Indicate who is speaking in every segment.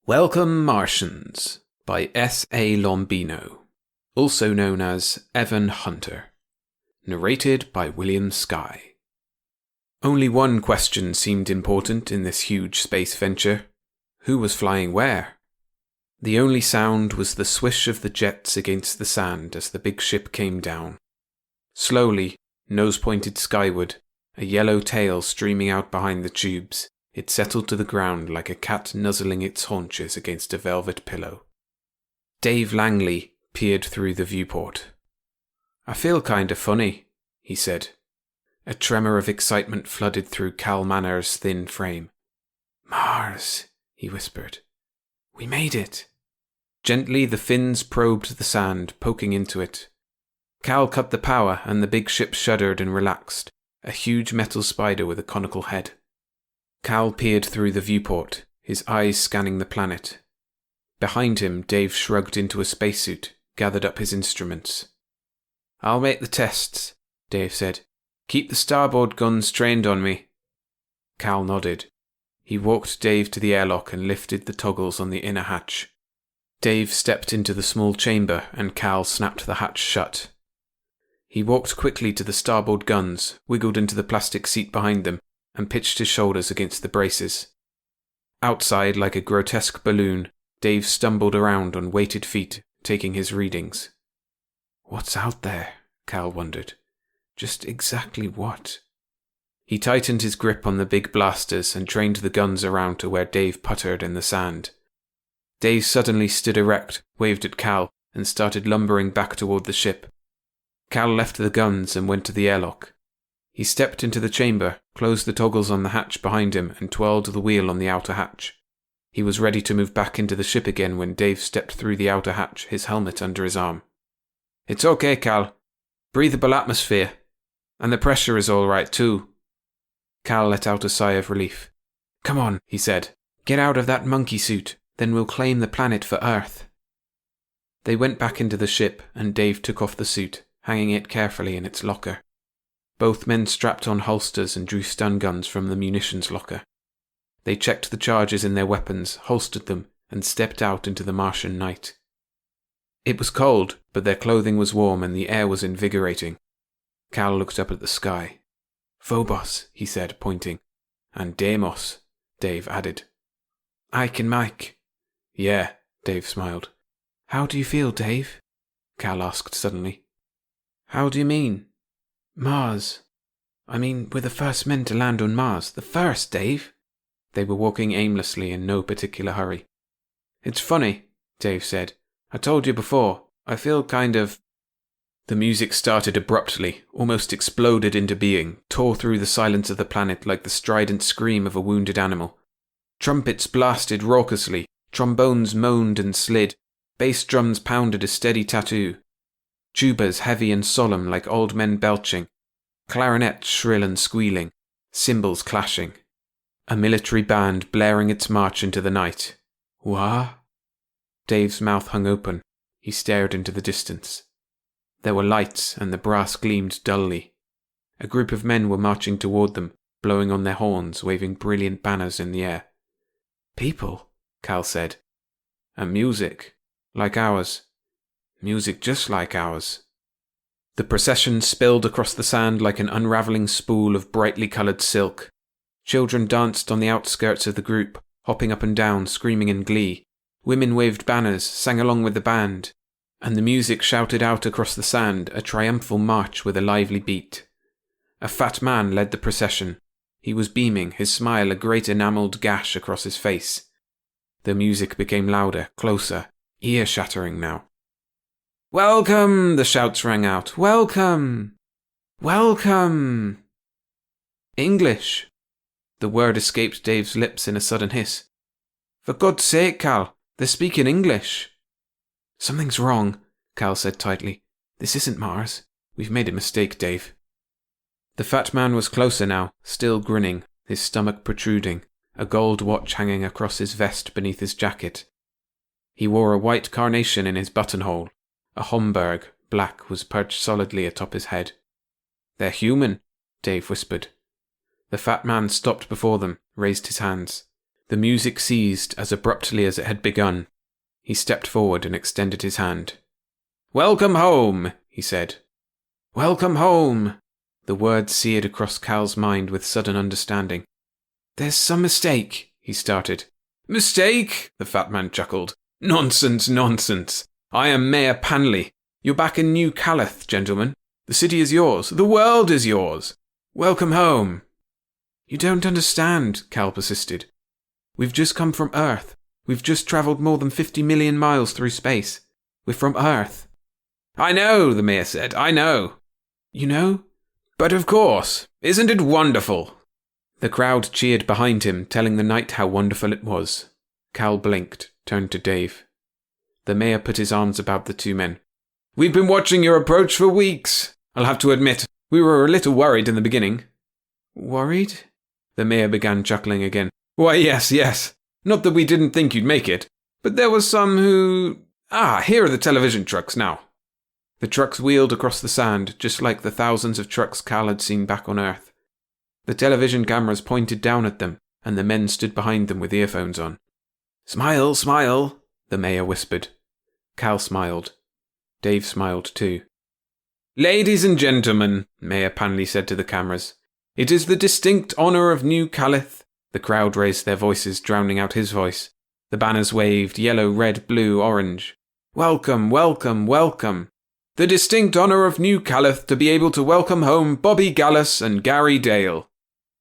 Speaker 1: Welcome, Martians, by S.A. Lombino, also known as Evan Hunter. Narrated by William Skye. Only one question seemed important in this huge space venture. Who was flying where? The only sound was the swish of the jets against the sand as the big ship came down. Slowly, nose pointed skyward, a yellow tail streaming out behind the tubes, it settled to the ground like a cat nuzzling its haunches against a velvet pillow. Dave Langley peered through the viewport. "I feel kinda funny," he said. A tremor of excitement flooded through Cal Manner's thin frame. "Mars," he whispered. "We made it." Gently the fins probed the sand, poking into it. Cal cut the power and the big ship shuddered and relaxed, a huge metal spider with a conical head. Cal peered through the viewport, his eyes scanning the planet. Behind him, Dave shrugged into a spacesuit, gathered up his instruments. "I'll make the tests," Dave said. "Keep the starboard guns trained on me." Cal nodded. He walked Dave to the airlock and lifted the toggles on the inner hatch. Dave stepped into the small chamber and Cal snapped the hatch shut. He walked quickly to the starboard guns, wiggled into the plastic seat behind them, and pitched his shoulders against the braces. Outside, like a grotesque balloon, Dave stumbled around on weighted feet, taking his readings. What's out there? Cal wondered. Just exactly what? He tightened his grip on the big blasters and trained the guns around to where Dave puttered in the sand. Dave suddenly stood erect, waved at Cal, and started lumbering back toward the ship. Cal left the guns and went to the airlock. He stepped into the chamber, closed the toggles on the hatch behind him, and twirled the wheel on the outer hatch. He was ready to move back into the ship again when Dave stepped through the outer hatch, his helmet under his arm. "It's okay, Cal. Breathable atmosphere. And the pressure is all right, too." Cal let out a sigh of relief. "Come on," he said. "Get out of that monkey suit, then we'll claim the planet for Earth." They went back into the ship, and Dave took off the suit, hanging it carefully in its locker. Both men strapped on holsters and drew stun guns from the munitions locker. They checked the charges in their weapons, holstered them, and stepped out into the Martian night. It was cold, but their clothing was warm and the air was invigorating. Cal looked up at the sky. "Phobos," he said, pointing. "And Deimos," Dave added. "Ike and Mike." "Yeah," Dave smiled. "How do you feel, Dave?" Cal asked suddenly. "How do you mean?" "Mars. I mean, we're the first men to land on Mars. The first, Dave." They were walking aimlessly in no particular hurry. "It's funny," Dave said. "I told you before. I feel kind of..." The music started abruptly, almost exploded into being, tore through the silence of the planet like the strident scream of a wounded animal. Trumpets blasted raucously, trombones moaned and slid, bass drums pounded a steady tattoo. Tubas heavy and solemn like old men belching, clarinets shrill and squealing, cymbals clashing. A military band blaring its march into the night. Wah? Dave's mouth hung open. He stared into the distance. There were lights and the brass gleamed dully. A group of men were marching toward them, blowing on their horns, waving brilliant banners in the air. "People," Cal said. "And music. Like ours. Music just like ours." The procession spilled across the sand like an unravelling spool of brightly coloured silk. Children danced on the outskirts of the group, hopping up and down, screaming in glee. Women waved banners, sang along with the band, and the music shouted out across the sand, a triumphal march with a lively beat. A fat man led the procession. He was beaming, his smile a great enamelled gash across his face. The music became louder, closer, ear-shattering now. "Welcome!" the shouts rang out. "Welcome! Welcome!" "English!" The word escaped Dave's lips in a sudden hiss. "For God's sake, Cal, they're speaking English." "Something's wrong," Cal said tightly. "This isn't Mars. We've made a mistake, Dave." The fat man was closer now, still grinning, his stomach protruding, a gold watch hanging across his vest beneath his jacket. He wore a white carnation in his buttonhole. A Homburg, black, was perched solidly atop his head. "They're human," Dave whispered. The fat man stopped before them, raised his hands. The music ceased as abruptly as it had begun. He stepped forward and extended his hand. "Welcome home," he said. "Welcome home." The words seared across Cal's mind with sudden understanding. "There's some mistake," he started. "Mistake?" the fat man chuckled. "Nonsense, nonsense. I am Mayor Panley. You're back in New Calith, gentlemen. The city is yours. The world is yours. Welcome home." "You don't understand," Cal persisted. "We've just come from Earth. We've just travelled more than 50 million miles through space. We're from Earth." "I know," the mayor said. "I know." "You know?" "But of course. Isn't it wonderful?" The crowd cheered behind him, telling the night how wonderful it was. Cal blinked, turned to Dave. The mayor put his arms about the two men. "We've been watching your approach for weeks. I'll have to admit, we were a little worried in the beginning." "Worried?" The mayor began chuckling again. "Why, yes. Not that we didn't think you'd make it, but there were some who... here are the television trucks now." The trucks wheeled across the sand, just like the thousands of trucks Cal had seen back on Earth. The television cameras pointed down at them, and the men stood behind them with earphones on. "Smile, smile," the mayor whispered. Cal smiled. Dave smiled too. "Ladies and gentlemen," Mayor Panley said to the cameras, "it is the distinct honour of New Calith." The crowd raised their voices, drowning out his voice. The banners waved, yellow, red, blue, orange. "Welcome, welcome, welcome. The distinct honour of New Calith to be able to welcome home Bobby Gallus and Gary Dale."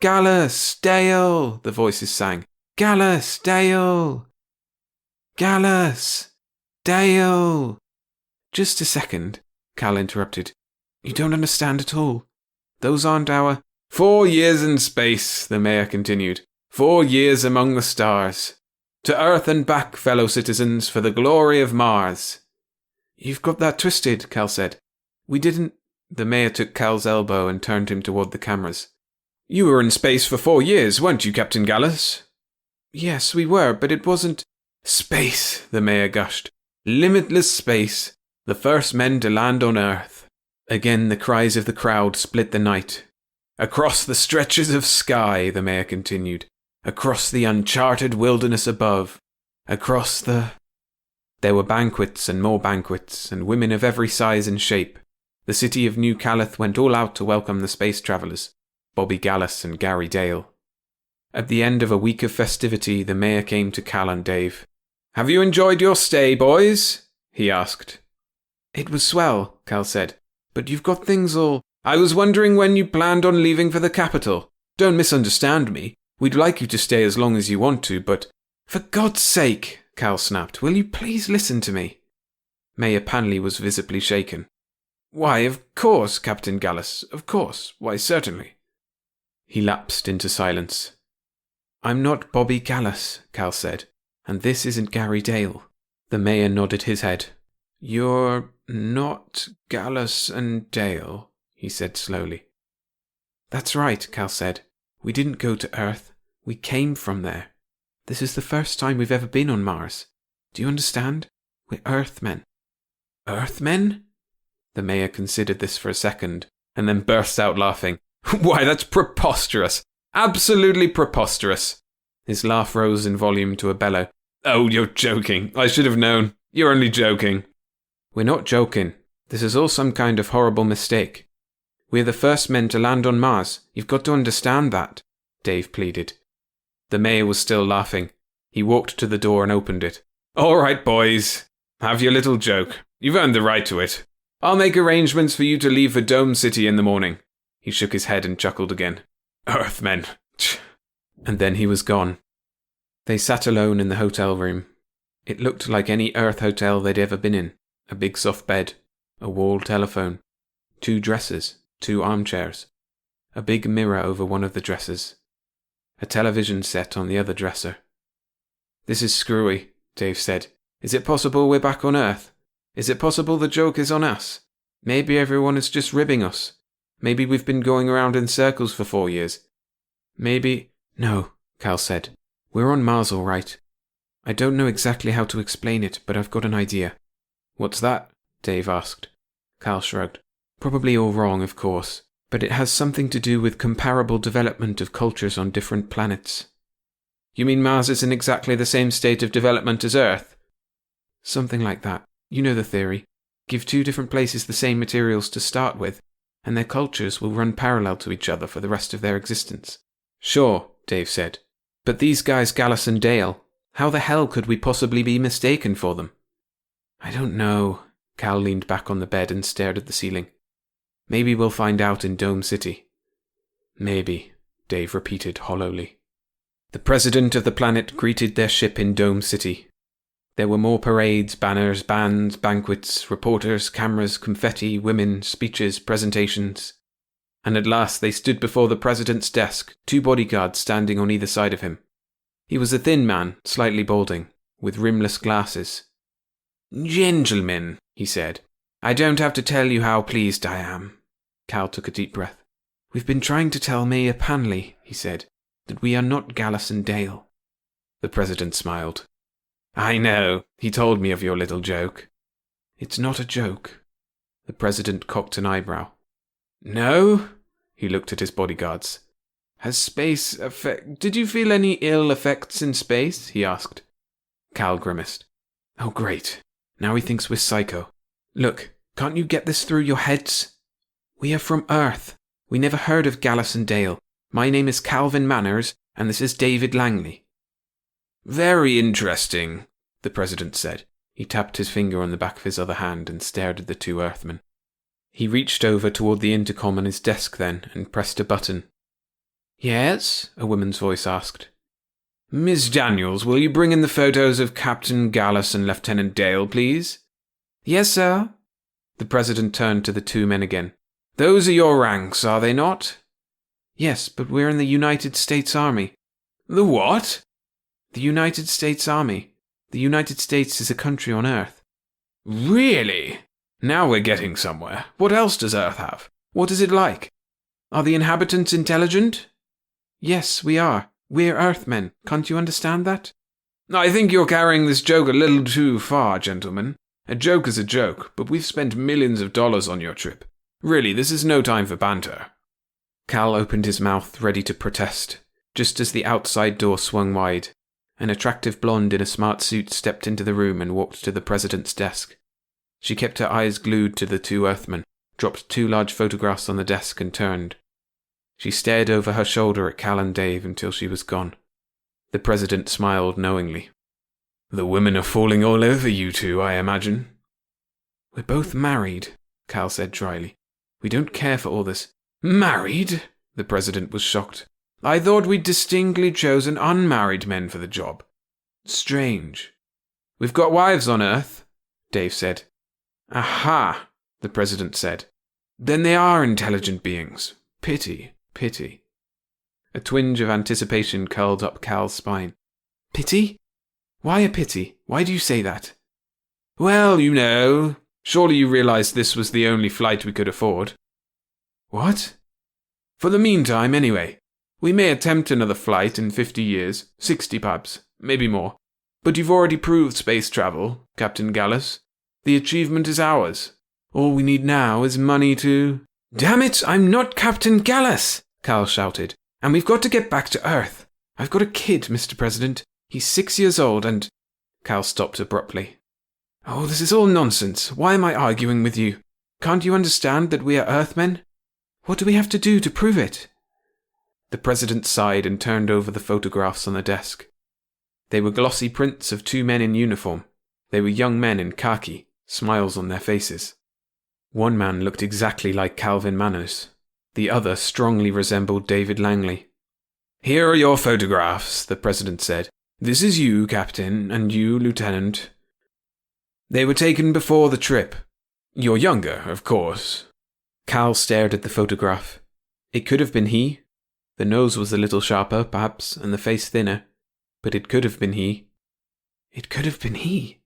Speaker 1: "Gallus, Dale," the voices sang. "Gallus, Dale. Gallus, Dale." "Just a second," Cal interrupted. "You don't understand at all. Those aren't our—" "4 years in space," the mayor continued. 4 years among the stars. To Earth and back, fellow citizens, for the glory of Mars. "You've got that twisted," Cal said. "We didn't—" The mayor took Cal's elbow and turned him toward the cameras. "You were in space for 4 years, weren't you, Captain Gallus?" "Yes, we were, but it wasn't—" "Space," the mayor gushed. "Limitless space. The first men to land on Earth." Again the cries of the crowd split the night. "Across the stretches of sky," the mayor continued. "Across the uncharted wilderness above. Across the—" There were banquets and more banquets, and women of every size and shape. The city of New Calith went all out to welcome the space travellers, Bobby Gallus and Gary Dale. At the end of a week of festivity, the mayor came to Cal and Dave. "Have you enjoyed your stay, boys?" he asked. "It was swell," Cal said. "But you've got things all—" "I was wondering when you planned on leaving for the capital. Don't misunderstand me. We'd like you to stay as long as you want to, but—" "For God's sake," Cal snapped, "will you please listen to me?" Mayor Panley was visibly shaken. "Why, of course, Captain Gallus, of course. Why, certainly." He lapsed into silence. "I'm not Bobby Gallus," Cal said, "and this isn't Gary Dale." The mayor nodded his head. "You're not Gallus and Dale," he said slowly. "That's right," Cal said. "We didn't go to Earth. We came from there. This is the first time we've ever been on Mars. Do you understand? We're Earthmen." "Earthmen?" The mayor considered this for a second, and then burst out laughing. "Why, that's preposterous. Absolutely preposterous." His laugh rose in volume to a bellow. "Oh, you're joking. I should have known. You're only joking." "We're not joking. This is all some kind of horrible mistake. We're the first men to land on Mars. You've got to understand that," Dave pleaded. The mayor was still laughing. He walked to the door and opened it. "All right, boys. Have your little joke. You've earned the right to it. I'll make arrangements for you to leave for Dome City in the morning." He shook his head and chuckled again. "Earthmen." And then he was gone. They sat alone in the hotel room. It looked like any Earth hotel they'd ever been in. A big soft bed, a wall telephone, 2 dressers, 2 armchairs, a big mirror over one of the dressers, a television set on the other dresser. "This is screwy," Dave said. "Is it possible we're back on Earth? Is it possible the joke is on us? Maybe everyone is just ribbing us. Maybe we've been going around in circles for 4 years. Maybe—" "No," Cal said. "We're on Mars all right. I don't know exactly how to explain it, but I've got an idea." "What's that?" Dave asked. Cal shrugged. "Probably all wrong, of course, but it has something to do with comparable development of cultures on different planets." You mean Mars is in exactly the same state of development as Earth? Something like that. You know the theory. Give two different places the same materials to start with, and their cultures will run parallel to each other for the rest of their existence. Sure, Dave said. But these guys Gallus and Dale, how the hell could we possibly be mistaken for them? I don't know. Cal leaned back on the bed and stared at the ceiling. Maybe we'll find out in Dome City. Maybe, Dave repeated hollowly. The president of the planet greeted their ship in Dome City. There were more parades, banners, bands, banquets, reporters, cameras, confetti, women, speeches, presentations. And at last they stood before the president's desk, two bodyguards standing on either side of him. He was a thin man, slightly balding, with rimless glasses. "Gentlemen," he said, "I don't have to tell you how pleased I am." Cal took a deep breath. "We've been trying to tell Mayor Panley," he said, "that we are not Gallus and Dale." The president smiled. "I know. He told me of your little joke." "It's not a joke." The president cocked an eyebrow. "No?" He looked at his bodyguards. "Has space Did you feel any ill effects in space?" he asked. Cal grimaced. "Oh, great. Now he thinks we're psycho. Look, can't you get this through your heads? We are from Earth. We never heard of Gallus and Dale. My name is Calvin Manners, and this is David Langley." "Very interesting," the president said. He tapped his finger on the back of his other hand and stared at the two Earthmen. He reached over toward the intercom on his desk then and pressed a button. "Yes?" a woman's voice asked. "Miss Daniels, will you bring in the photos of Captain Gallus and Lieutenant Dale, please?" "Yes, sir." The president turned to the two men again. "Those are your ranks, are they not?" "Yes, but we're in the United States Army." "The what?" "The United States Army. The United States is a country on Earth." "Really? Now we're getting somewhere. What else does Earth have? What is it like? Are the inhabitants intelligent?" "Yes, we are. We're Earthmen. Can't you understand that?" "I think you're carrying this joke a little too far, gentlemen. A joke is a joke, but we've spent millions of dollars on your trip. Really, this is no time for banter." Cal opened his mouth, ready to protest, just as the outside door swung wide. An attractive blonde in a smart suit stepped into the room and walked to the president's desk. She kept her eyes glued to the two Earthmen, dropped two large photographs on the desk and turned. She stared over her shoulder at Cal and Dave until she was gone. The president smiled knowingly. "The women are falling all over you two, I imagine." "We're both married," Cal said dryly. "We don't care for all this." "Married?" The president was shocked. "I thought we'd distinctly chosen unmarried men for the job." "Strange." "We've got wives on Earth," Dave said. "Aha," the president said. "Then they are intelligent beings. Pity, pity." A twinge of anticipation curled up Cal's spine. "Pity? Why a pity? Why do you say that?" "Well, you know, surely you realized this was the only flight we could afford." "What?" "For the meantime, anyway. We may attempt another flight in 50 years, 60 perhaps, maybe more. But you've already proved space travel, Captain Gallus. The achievement is ours. All we need now is money to—" "Damn it, I'm not Captain Gallus!" Cal shouted. "And we've got to get back to Earth. I've got a kid, Mr. President. He's 6 years old and—" Cal stopped abruptly. "Oh, this is all nonsense. Why am I arguing with you? Can't you understand that we are Earthmen? What do we have to do to prove it?" The president sighed and turned over the photographs on the desk. They were glossy prints of two men in uniform. They were young men in khaki, smiles on their faces. One man looked exactly like Calvin Manners. The other strongly resembled David Langley. "Here are your photographs," the president said. "This is you, Captain, and you, Lieutenant. They were taken before the trip. You're younger, of course." Cal stared at the photograph. It could have been he. The nose was a little sharper, perhaps, and the face thinner. But it could have been he. It could have been he.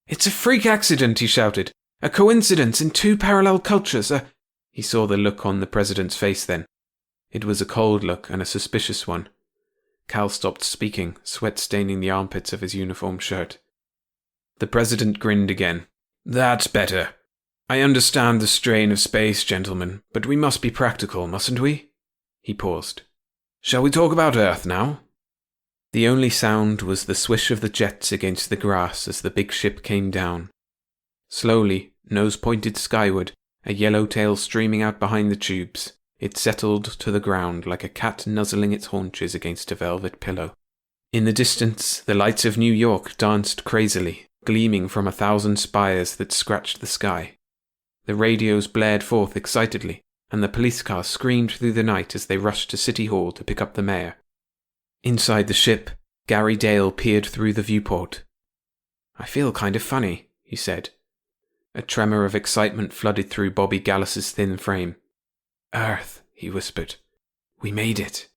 Speaker 1: "It's a freak accident," he shouted. "A coincidence in two parallel cultures, He saw the look on the president's face then. It was a cold look and a suspicious one. Cal stopped speaking, sweat staining the armpits of his uniform shirt. The president grinned again. "That's better. I understand the strain of space, gentlemen, but we must be practical, mustn't we?" He paused. "Shall we talk about Earth now?" The only sound was the swish of the jets against the grass as the big ship came down. Slowly, nose pointed skyward, a yellow tail streaming out behind the tubes, it settled to the ground like a cat nuzzling its haunches against a velvet pillow. In the distance, the lights of New York danced crazily, gleaming from 1,000 spires that scratched the sky. The radios blared forth excitedly, and the police cars screamed through the night as they rushed to City Hall to pick up the mayor. Inside the ship, Gary Dale peered through the viewport. "I feel kind of funny," he said. A tremor of excitement flooded through Bobby Gallus's thin frame. "Earth," he whispered. "We made it."